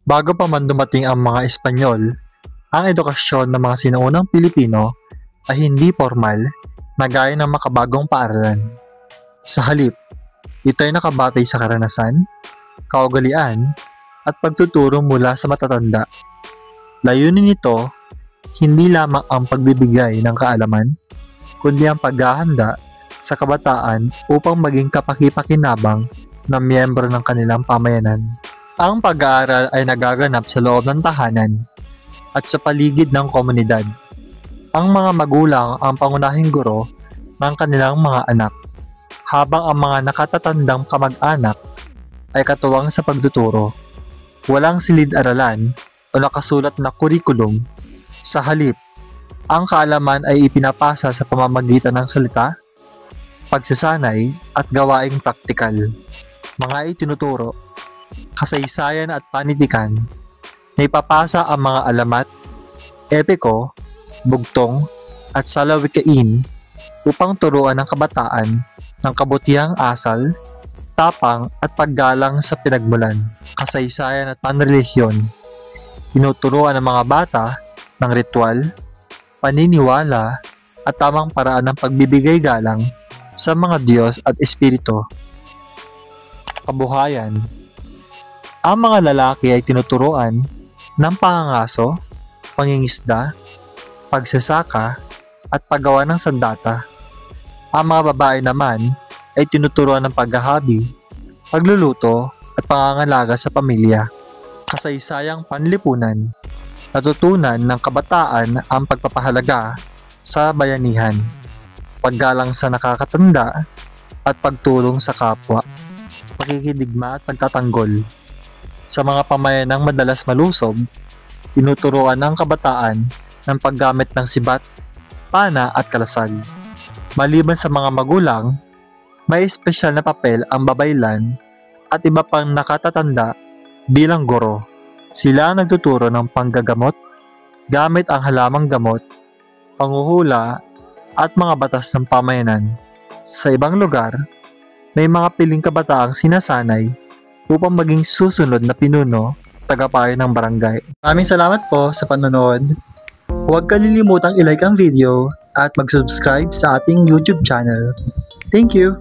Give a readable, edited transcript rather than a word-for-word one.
Bago pa man dumating ang mga Espanyol, ang edukasyon ng mga sinaunang Pilipino ay hindi formal na gaya ng makabagong paaralan. Sa halip, ito ay nakabatay sa karanasan, kaugalian, at pagtuturo mula sa matatanda. Layunin nito, hindi lamang ang pagbibigay ng kaalaman, kundi ang paghahanda sa kabataan upang maging kapaki-pakinabang na miyembro ng kanilang pamayanan. Ang pag-aaral ay nagaganap sa loob ng tahanan at sa paligid ng komunidad. Ang mga magulang ang pangunahing guro ng kanilang mga anak, habang ang mga nakatatandang kamag-anak ay katuwang sa pagtuturo. Walang silid-aralan o nakasulat na kurikulum. Sa halip, ang kaalaman ay ipinapasa sa pamamagitan ng salita, pagsasanay at gawaing praktikal. Mga itinuturo, kasaysayan at panitikan na ipapasa ang mga alamat, epiko, bugtong at salawikain upang turuan ng kabataan ng kabutihang asal, tapang at paggalang sa pinagmulan, kasaysayan at panrelihiyon. Tinuturuan ng mga bata ng ritual, paniniwala at tamang paraan ng pagbibigay galang sa mga Diyos at Espiritu. Kabuhayan. Ang mga lalaki ay tinuturuan ng pangangaso, pangingisda, pagsasaka, at paggawa ng sandata. Ang mga babae naman ay tinuturuan ng paghahabi, pagluluto, at pangangalaga sa pamilya. Kasaysayang panlipunan. Natutunan ng kabataan ang pagpapahalaga sa bayanihan, paggalang sa nakakatanda, at pagtulong sa kapwa, pakikidigma at pagtatanggol. Sa mga pamayanang madalas malusob, tinuturuan ng kabataan ng paggamit ng sibat, pana at kalasag. Maliban sa mga magulang, may espesyal na papel ang babaylan at iba pang nakatatanda bilang guro. Sila ang nagtuturo ng panggagamot, gamit ang halamang gamot, panghuhula at mga batas ng pamayanan. Sa ibang lugar, may mga piling kabataang sinasanay upang maging susunod na pinuno, tagapayo ng barangay. Maraming salamat po sa panonood. Huwag kalilimutang i-like ang video at mag-subscribe sa ating YouTube channel. Thank you!